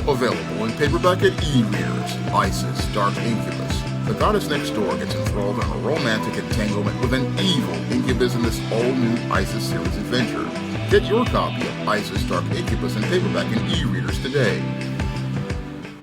Available in paperback and e-readers, ISIS, Dark Incubus. The goddess next door gets enthralled in a romantic entanglement with an evil incubus in this all-new ISIS series adventure. Get your copy of ISIS, Dark Incubus in paperback and e-readers today.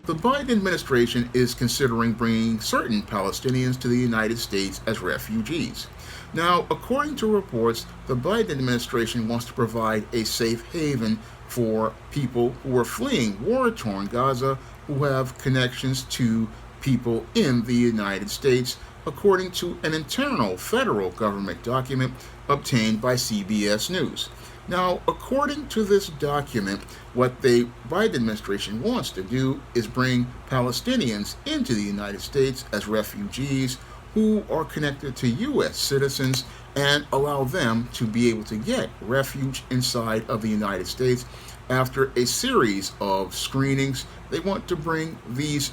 The Biden administration is considering bringing certain Palestinians to the United States as refugees. Now, according to reports, the Biden administration wants to provide a safe haven for people who are fleeing war-torn Gaza who have connections to people in the United States, according to an internal federal government document obtained by CBS News. Now, according to this document, what the Biden administration wants to do is bring Palestinians into the United States as refugees who are connected to U.S. citizens and allow them to be able to get refuge inside of the United States. After a series of screenings, they want to bring these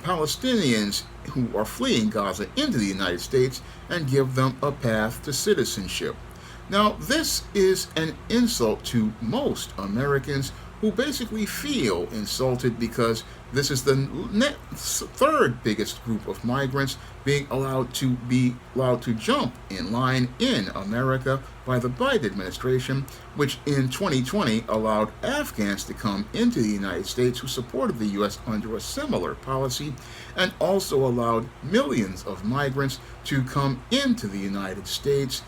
Palestinians who are fleeing Gaza into the United States and give them a path to citizenship. Now, this is an insult to most Americans who basically feel insulted because this is the third biggest group of migrants being allowed to jump in line in America by the Biden administration, which in 2020 allowed Afghans to come into the United States who supported the U.S. under a similar policy, and also allowed millions of migrants to come into the United States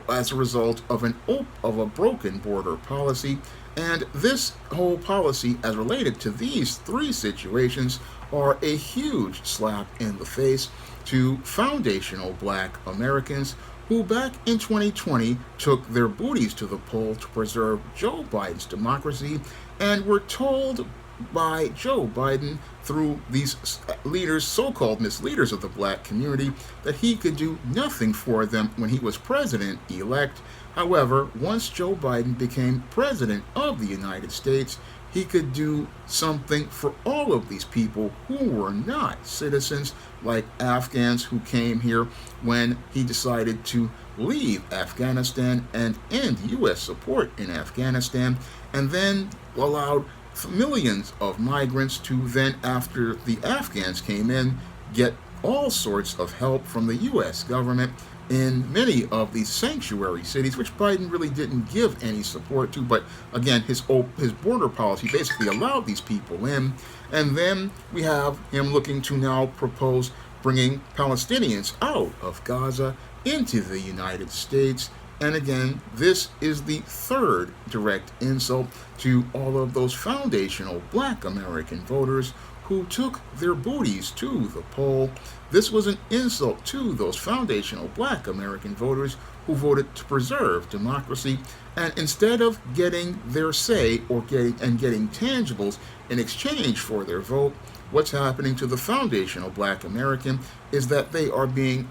as a result of a broken border policy. And this whole policy, as related to these three situations, are a huge slap in the face to foundational Black Americans who back in 2020 took their booties to the poll to preserve Joe Biden's democracy and were told by Joe Biden through these leaders, so-called misleaders of the Black community, that he could do nothing for them when he was president-elect. However, once Joe Biden became president of the United States, he could do something for all of these people who were not citizens, like Afghans who came here when he decided to leave Afghanistan and end U.S. support in Afghanistan, and then allowed millions of migrants to then, after the Afghans came in, get all sorts of help from the U.S. government in many of these sanctuary cities, which Biden really didn't give any support to. But again, his border policy basically allowed these people in. And then we have him looking to now propose bringing Palestinians out of Gaza into the United States. And again, this is the third direct insult to all of those foundational Black American voters who took their booties to the poll. This was an insult to those foundational Black American voters who voted to preserve democracy, and instead of getting their say or getting tangibles in exchange for their vote, what's happening to the foundational Black American is that they are being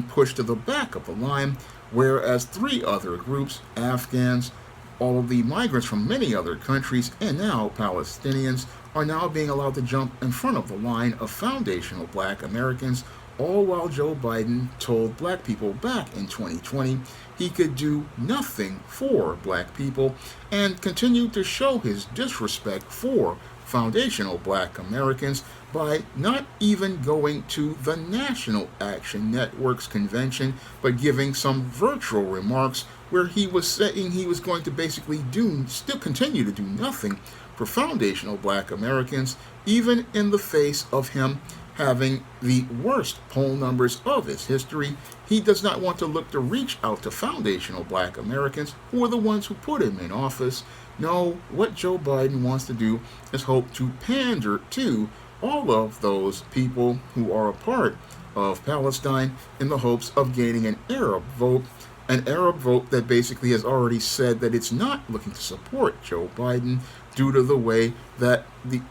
pushed to the back of the line, whereas three other groups, Afghans, all of the migrants from many other countries, and now Palestinians, are now being allowed to jump in front of the line of foundational Black Americans, all while Joe Biden told Black people back in 2020 he could do nothing for Black people, and continued to show his disrespect for foundational Black Americans by not even going to the National Action Network's convention, but giving some virtual remarks where he was saying he was going to basically still continue to do nothing for foundational Black Americans, even in the face of him having the worst poll numbers of his history. He does not want to look to reach out to foundational Black Americans, who are the ones who put him in office. No, what Joe Biden wants to do is hope to pander to all of those people who are a part of Palestine in the hopes of gaining an Arab vote that basically has already said that it's not looking to support Joe Biden due to the way that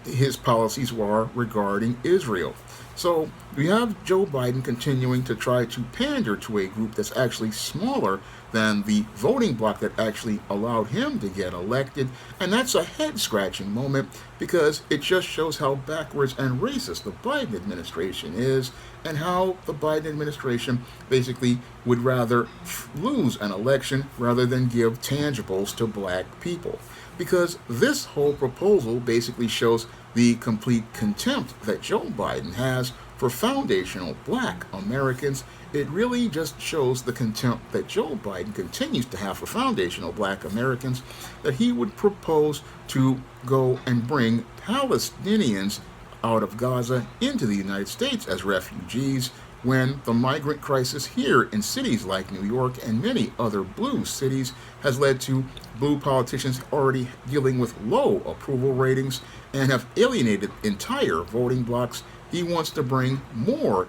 his policies were regarding Israel. So we have Joe Biden continuing to try to pander to a group that's actually smaller than the voting bloc that actually allowed him to get elected. And that's a head-scratching moment, because it just shows how backwards and racist the Biden administration is, and how the Biden administration basically would rather lose an election rather than give tangibles to Black people. because this whole proposal basically shows the complete contempt that Joe Biden has for foundational black Americans. It really just shows the contempt that Joe Biden continues to have for foundational black Americans, that he would propose to go and bring Palestinians out of Gaza into the United States as refugees, when the migrant crisis here in cities like New York and many other blue cities has led to blue politicians already dealing with low approval ratings and have alienated entire voting blocks. He wants to bring more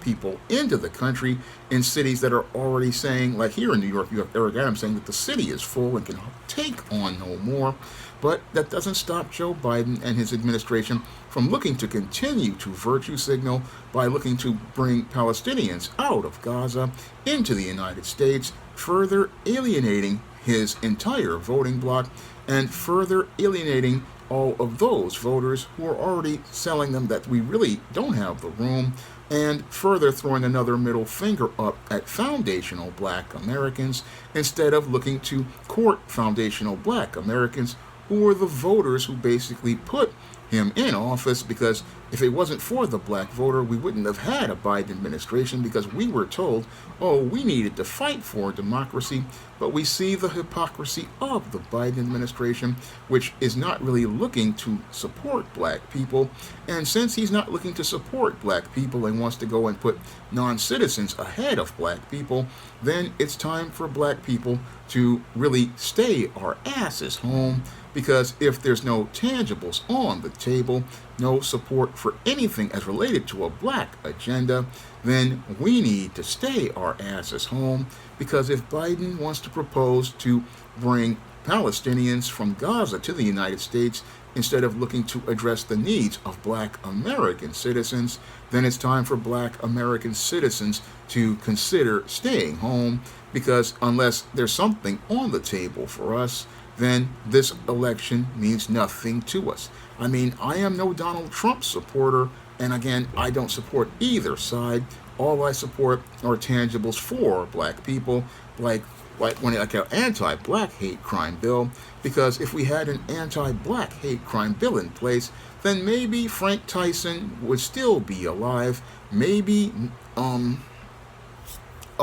people into the country in cities that are already saying, like here in New York, you have Eric Adams saying that the city is full and can take on no more. But that doesn't stop Joe Biden and his administration from looking to continue to virtue signal by looking to bring Palestinians out of Gaza into the United States, further alienating his entire voting bloc and further alienating all of those voters who are already telling them that we really don't have the room, and further throwing another middle finger up at foundational black Americans instead of looking to court foundational black Americans who are the voters who basically put him in office, because if it wasn't for the black voter, we wouldn't have had a Biden administration, because we were told, oh, we needed to fight for democracy. But we see the hypocrisy of the Biden administration, which is not really looking to support black people. And since he's not looking to support black people and wants to go and put non-citizens ahead of black people, then it's time for black people to really stay our asses home. Because if there's no tangibles on the table, no support for anything as related to a black agenda, then we need to stay our asses home. Because if Biden wants to propose to bring Palestinians from Gaza to the United States instead of looking to address the needs of black American citizens, then it's time for black American citizens to consider staying home. Because unless there's something on the table for us, then this election means nothing to us. I mean, I am no Donald Trump supporter, and again, I don't support either side. All I support are tangibles for black people, like an anti-black hate crime bill, because if we had an anti-black hate crime bill in place, then maybe Frank Tyson would still be alive. Maybe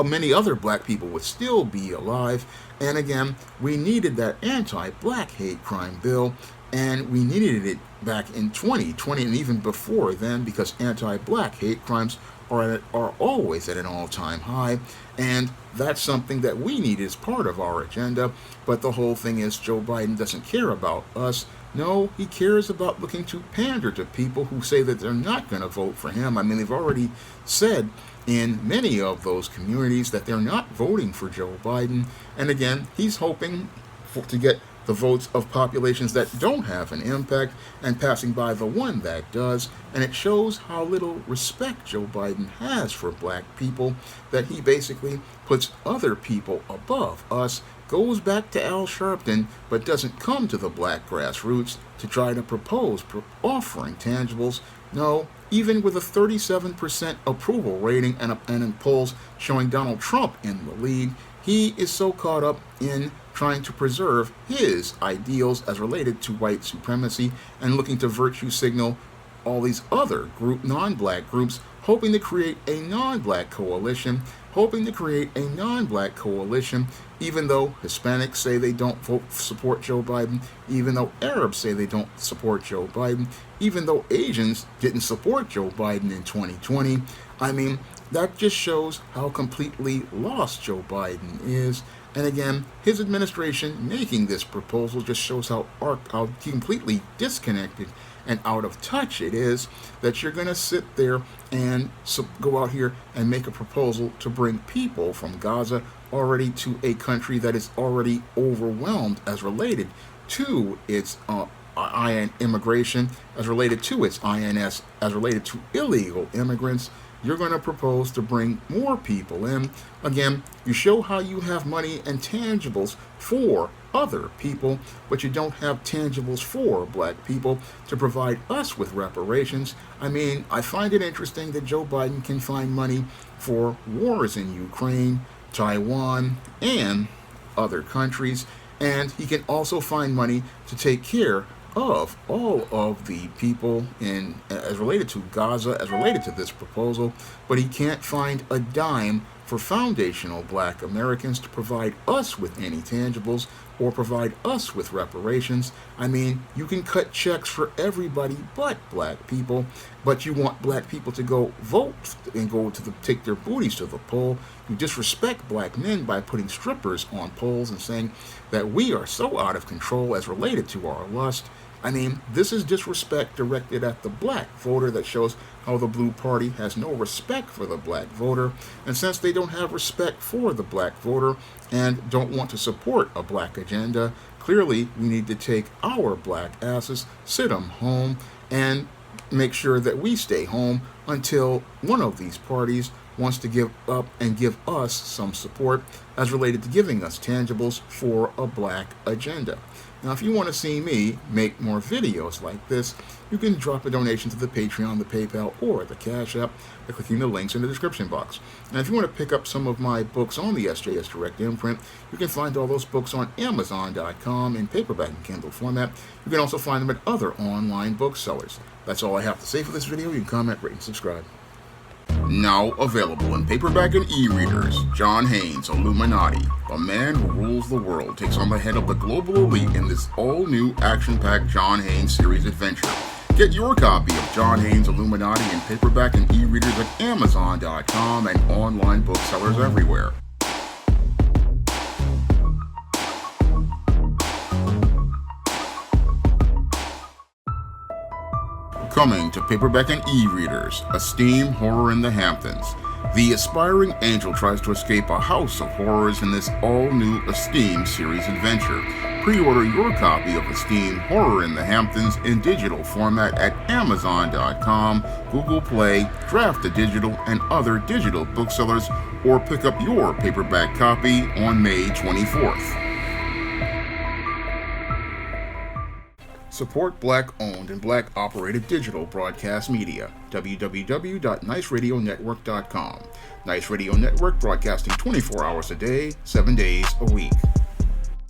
many other black people would still be alive. And again, we needed that anti-black hate crime bill, and we needed it back in 2020 and even before then, because anti-black hate crimes are always at an all-time high, and that's something that we need as part of our agenda. But the whole thing is, Joe Biden doesn't care about us. No, he cares about looking to pander to people who say that they're not going to vote for him. I mean, they've already said in many of those communities that they're not voting for Joe Biden. And again, he's hoping to get the votes of populations that don't have an impact and passing by the one that does. And it shows how little respect Joe Biden has for black people, that he basically puts other people above us, goes back to Al Sharpton, but doesn't come to the black grassroots to try to propose offering tangibles. No, even with a 37% approval rating and in polls showing Donald Trump in the lead, he is so caught up in trying to preserve his ideals as related to white supremacy and looking to virtue signal all these other non-black groups, hoping to create a non-black coalition, even though Hispanics say they don't support Joe Biden, even though Arabs say they don't support Joe Biden, even though Asians didn't support Joe Biden in 2020. I mean, that just shows how completely lost Joe Biden is. And again, his administration making this proposal just shows how completely disconnected and out of touch it is, that you're going to sit there and go out here and make a proposal to bring people from Gaza already to a country that is already overwhelmed as related to its immigration, as related to its INS, as related to illegal immigrants. You're going to propose to bring more people in. Again, you show how you have money and tangibles for other people, but you don't have tangibles for black people to provide us with reparations. I mean, I find it interesting that Joe Biden can find money for wars in Ukraine, Taiwan, and other countries, And he can also find money to take care of all of the people as related to Gaza, as related to this proposal, but he can't find a dime for foundational black Americans to provide us with any tangibles or provide us with reparations. I mean, you can cut checks for everybody but black people, but you want black people to go vote and take their booties to the poll. You disrespect black men by putting strippers on polls and saying that we are so out of control as related to our lust. I mean, this is disrespect directed at the black voter that shows how the blue party has no respect for the black voter. And since they don't have respect for the black voter and don't want to support a black agenda, clearly we need to take our black asses, sit them home, and make sure that we stay home until one of these parties wants to give up and give us some support as related to giving us tangibles for a black agenda. Now, if you want to see me make more videos like this, you can drop a donation to the Patreon, the PayPal, or the Cash App by clicking the links in the description box. And if you want to pick up some of my books on the SJS Direct imprint, you can find all those books on Amazon.com in paperback and Kindle format. You can also find them at other online booksellers. That's all I have to say for this video. You can comment, rate, and subscribe. Now available in paperback and e-readers, John Haynes' Illuminati, the man who rules the world, takes on the head of the global elite in this all-new action-packed John Haynes series adventure. Get your copy of John Haynes' Illuminati in paperback and e-readers at Amazon.com and online booksellers everywhere. Coming to paperback and e-readers, Esteem Horror in the Hamptons. The aspiring angel tries to escape a house of horrors in this all-new Esteem series adventure. Pre-order your copy of Esteem Horror in the Hamptons in digital format at Amazon.com, Google Play, Draft2Digital, and other digital booksellers, or pick up your paperback copy on May 24th. Support black-owned and black-operated digital broadcast media. www.niceradionetwork.com. Nice Radio Network, broadcasting 24 hours a day, 7 days a week.